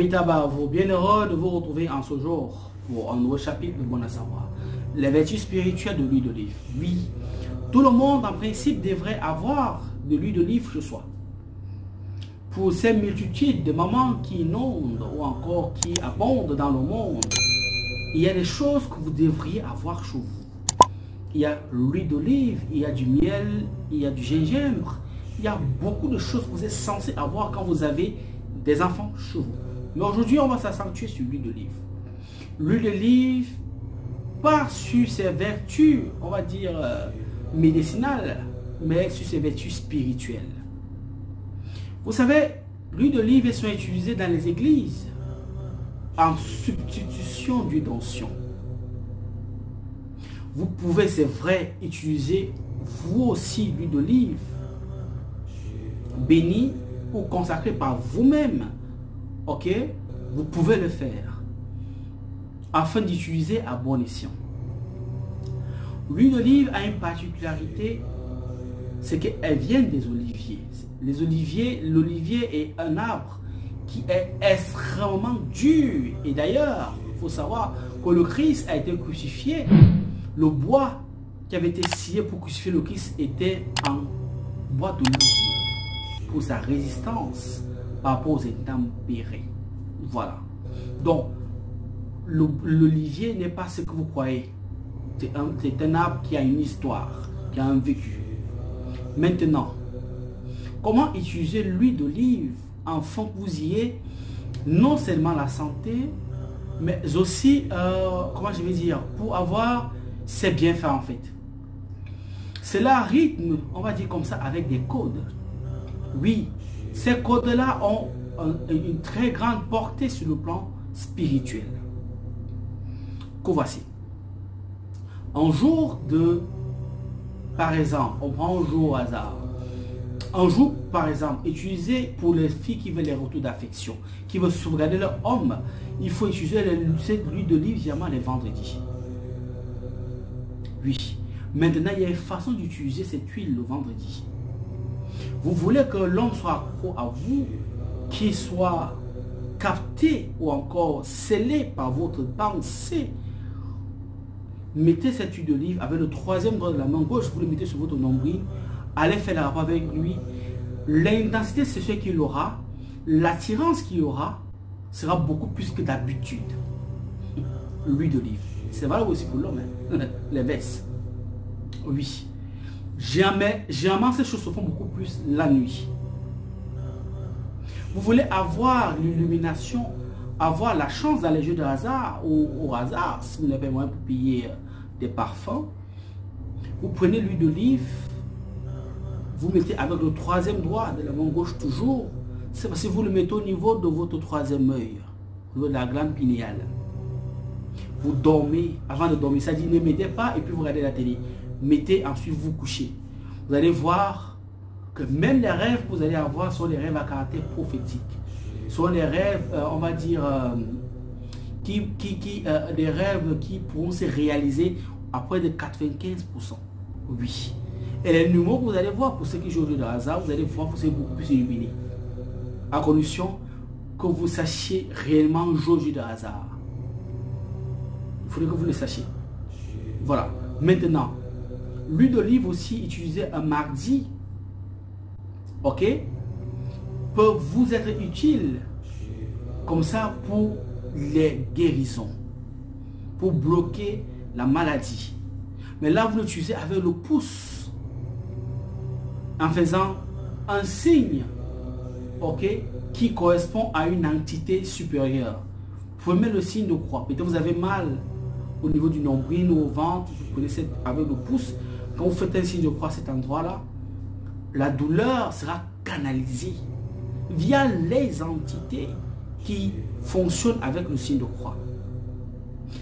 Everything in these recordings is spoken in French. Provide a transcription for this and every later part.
Amis Tabarvo, bien heureux de vous retrouver en ce jour pour un nouveau chapitre de Bon à savoir. Les vertus spirituelles de l'huile d'olive. Oui, tout le monde en principe devrait avoir de l'huile d'olive chez soi. Pour ces multitudes de mamans qui inondent ou encore qui abondent dans le monde, il y a des choses que vous devriez avoir chez vous. Il y a l'huile d'olive, il y a du miel, il y a du gingembre. Il y a beaucoup de choses que vous êtes censé avoir quand vous avez des enfants chez vous. Mais aujourd'hui, on va s'accentuer sur l'huile d'olive. L'huile d'olive, pas sur ses vertus, on va dire, médicinales, mais sur ses vertus spirituelles. Vous savez, l'huile d'olive est souvent utilisée dans les églises en substitution d'huile d'onction. Vous pouvez, c'est vrai, utiliser vous aussi l'huile d'olive bénie ou consacrée par vous-même. Ok, vous pouvez le faire afin d'utiliser à bon escient. L'huile d'olive a une particularité, c'est qu'elle vient des oliviers. Les oliviers, l'olivier est un arbre qui est extrêmement dur. Et d'ailleurs, il faut savoir que le Christ a été crucifié. Le bois qui avait été scié pour crucifier le Christ était en bois d'olivier pour sa résistance par rapport aux intempéries. Voilà. Donc, l'olivier n'est pas ce que vous croyez. C'est un arbre qui a une histoire, qui a un vécu. Maintenant, comment utiliser l'huile d'olive afin que vous ayez non seulement la santé, mais aussi, comment je vais dire, pour avoir ses bienfaits en fait. Cela rythme, on va dire comme ça, avec des codes. Oui, ces codes-là ont une très grande portée sur le plan spirituel. Que voici. Un jour de, par exemple, on prend un jour au hasard. Un jour, par exemple, utilisé pour les filles qui veulent les retours d'affection, qui veulent sauvegarder leur homme, il faut utiliser l'huile d'olive diamant les vendredis. Oui. Maintenant, il y a une façon d'utiliser cette huile le vendredi. Vous voulez que l'homme soit accro à vous, qu'il soit capté ou encore scellé par votre pensée. Mettez cette huile d'olive avec le troisième doigt de la main gauche, vous le mettez sur votre nombril, allez faire la rapport avec lui. L'intensité sexuelle qu'il aura, l'attirance qu'il aura, sera beaucoup plus que d'habitude. L'huile d'olive. C'est valable aussi pour l'homme, hein? Les vestes. Oui. Généralement, ces choses se font beaucoup plus la nuit. Vous voulez avoir l'illumination, avoir la chance dans les jeux de hasard ou au hasard, si vous n'avez pas moyen pour payer des parfums, vous prenez l'huile d'olive, vous mettez avec le troisième doigt de la main gauche toujours, c'est parce que vous le mettez au niveau de votre troisième œil, au niveau de la glande pinéale. Vous dormez, avant de dormir, ça dit ne mettez pas et puis vous regardez la télé. Mettez, ensuite vous couchez. Vous allez voir que même les rêves que vous allez avoir sont les rêves à caractère prophétique. Sont les rêves, on va dire, des rêves qui pourront se réaliser à près de 95%. Oui. Et les numéros que vous allez voir, pour ceux qui jouent au jeu de hasard, vous allez voir que c'est beaucoup plus illuminé. À condition que vous sachiez réellement jouer au jeu de hasard. Il faudrait que vous le sachiez. Voilà. Maintenant, l'huile d'olive aussi utilisée un mardi, ok, peut vous être utile comme ça pour les guérisons, pour bloquer la maladie. Mais là, vous l'utilisez avec le pouce, en faisant un signe, ok, qui correspond à une entité supérieure. Vous pouvez mettre le signe de croix. Peut-être vous avez mal au niveau du nombril ou au ventre, vous prenez avec le pouce. Quand vous faites un signe de croix à cet endroit-là, la douleur sera canalisée via les entités qui fonctionnent avec le signe de croix.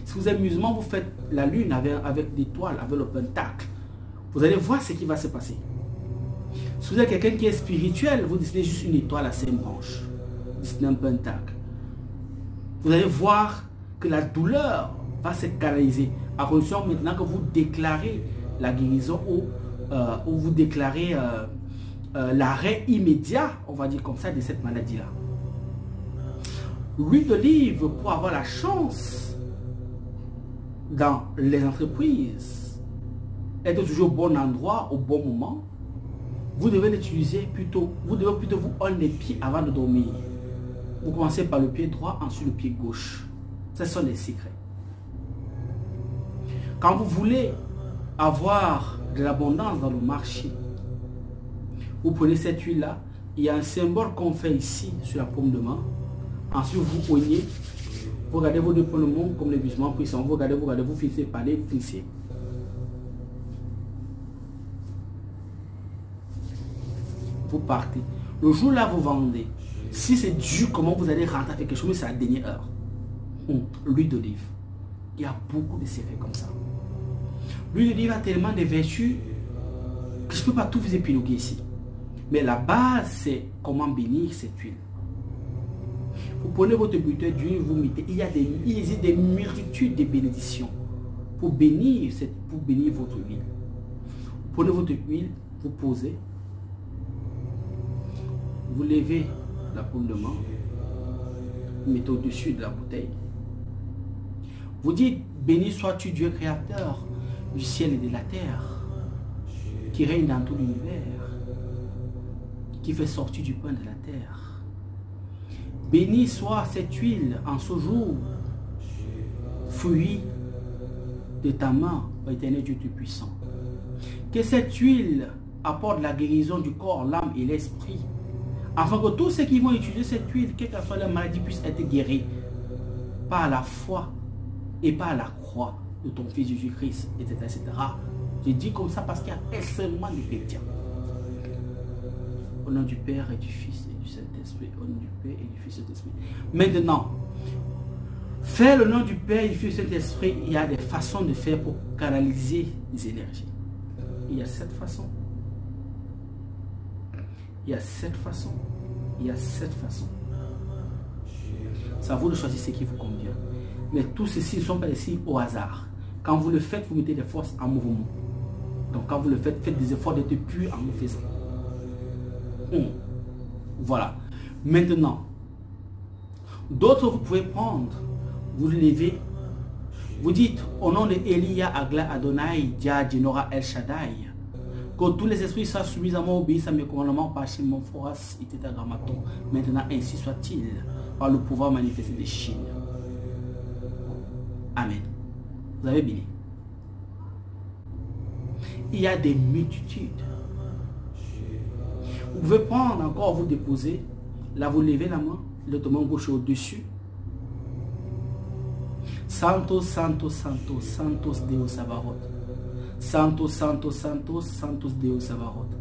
Si vous êtes musulman, vous faites la lune avec l'étoile, avec le pentacle. Vous allez voir ce qui va se passer. Si vous êtes quelqu'un qui est spirituel, vous dessinez juste une étoile à 5 branches. Vous dessinez un pentacle. Vous allez voir que la douleur va se canaliser. À condition maintenant que vous déclarez la guérison ou vous déclarez l'arrêt immédiat, on va dire comme ça, de cette maladie-là. L'huile d'olive, pour avoir la chance dans les entreprises, être toujours au bon endroit, au bon moment, vous devez l'utiliser plutôt, vous devez plutôt vous enlever les pieds avant de dormir. Vous commencez par le pied droit, ensuite le pied gauche. Ce sont les secrets. Quand vous voulez avoir de l'abondance dans le marché, vous prenez cette huile-là, il y a un symbole qu'on fait ici sur la paume de main. Ensuite, vous poignez, vous regardez vos deux points de main comme les musulmans puissants. Vous regardez, vous finissez par les finissez. Vous partez. Le jour là, vous vendez. Si c'est dur, comment vous allez rentrer avec quelque chose, mais c'est à la dernière heure. L'huile d'olive. Il y a beaucoup de secrets comme ça. L'huile d'olive a tellement de vertus que je ne peux pas tout vous épiloguer ici. Mais la base, c'est comment bénir cette huile. Vous prenez votre bouteille d'huile, vous mettez. Il existe des multitudes de bénédictions pour bénir votre huile. Vous prenez votre huile, vous posez. Vous levez la paume de main, vous mettez au-dessus de la bouteille. Vous dites, béni sois-tu Dieu créateur du ciel et de la terre, qui règne dans tout l'univers, qui fait sortir du pain de la terre. Béni soit cette huile en ce jour, fruit de ta main, ô éternel Dieu Tout-Puissant. Que cette huile apporte la guérison du corps, l'âme et l'esprit, afin que tous ceux qui vont utiliser cette huile, quelle que soit la maladie, puissent être guéris par la foi et par la croix de ton Fils Jésus-Christ, etc., etc. Je dis comme ça parce qu'il y a extrêmement de chrétiens. Au nom du Père et du Fils et du Saint-Esprit, au nom du Père et du Fils et du Saint-Esprit. Maintenant, faire le nom du Père et du Fils et du Saint-Esprit, il y a des façons de faire pour canaliser les énergies. Il y a 7 façons. Il y a 7 façons. Il y a 7 façons. C'est à vous de choisir ce qui vous convient. Mais tous ceci ne sont pas des signes au hasard. Quand vous le faites, vous mettez les forces en mouvement. Donc quand vous le faites, faites des efforts d'être pur en le faisant. Voilà. Maintenant, d'autres vous pouvez prendre, vous le levez, vous dites au nom de Elia, Agla, Adonai, Dia, Jenora, El Shaddai, que tous les esprits soient soumis à moi, obéissent à mes commandements par chez mon foras, et tétagramaton. Maintenant, ainsi soit-il, par le pouvoir manifesté des Chines. Amen. Vous avez béni. Il y a des multitudes. Vous pouvez prendre encore, vous déposer. Là, vous levez la main, le main gauche au-dessus. Santos, Santos, Santos, Santos Deus Sabaoth. Santos, Santos, Santos, Santos Deus Sabaoth.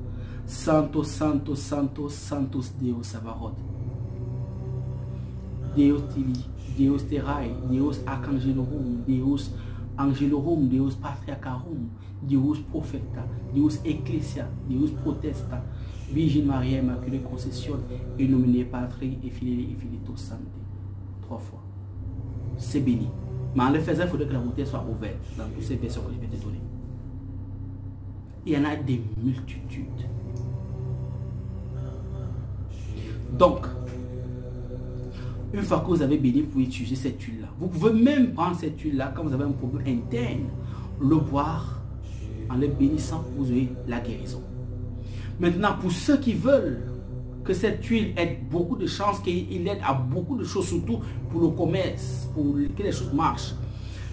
Santos, Santos, Santos, Santos Deus Sabaoth. Deus Tili, Deus Terai, Deus Arcangelorum, Deus Angelorum, Deus Patriarcharum, Deus Propheta, Deus Ecclesia, Deus Protesta, Virgin Maria Immaculée Concession, et nominée Patrie et Filii et Filito Sancti. 3 fois. C'est béni. Mais en le faisant, il faudrait que la bouteille soit ouverte dans toutes ces versions que je vais te donner. Il y en a des multitudes. Donc, une fois que vous avez béni, vous pouvez utiliser cette huile-là. Vous pouvez même prendre cette huile-là quand vous avez un problème interne, le boire en le bénissant, vous aurez la guérison. Maintenant, pour ceux qui veulent que cette huile ait beaucoup de chances, qu'il aide à beaucoup de choses, surtout pour le commerce, pour que les choses marchent,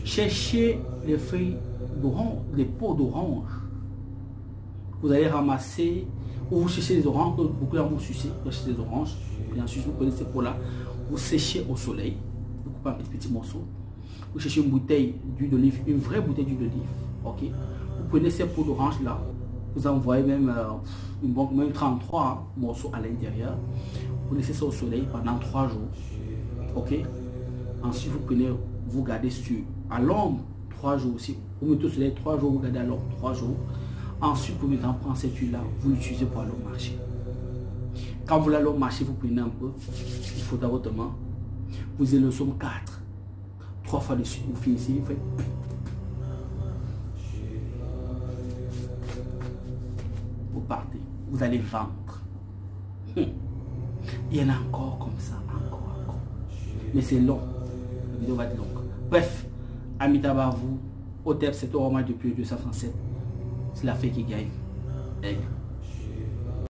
cherchez les feuilles d'orange, les peaux d'orange. Vous allez ramasser, ou vous cherchez les oranges, beaucoup d'entre vous sucez, vous cherchez les oranges, et ensuite vous prenez ces peaux-là, vous séchez au soleil, vous coupez un petit morceau, vous cherchez une bouteille d'huile d'olive, une vraie bouteille d'huile d'olive, ok? Vous prenez ces peaux d'orange là, vous envoyez même, même 33 morceaux à l'intérieur, vous laissez ça au soleil pendant 3 jours, ok? Ensuite vous prenez, vous gardez à l'ombre 3 jours aussi, vous mettez au soleil 3 jours, vous gardez à l'ombre 3 jours. Ensuite, vous prenez cette huile-là, vous l'utilisez pour aller au marché. Quand vous allez au marché, vous prenez un peu, il faut dans votre main, vous allez le somme 4. 3 fois dessus, vous finissez, vous faites. Vous partez, vous allez vendre. Il y en a encore comme ça, encore. Mais c'est long. La vidéo va être longue. Bref, Amitabha, vous, Otep, c'est au roman depuis 237. C'est la fée qui gagne. Aigle.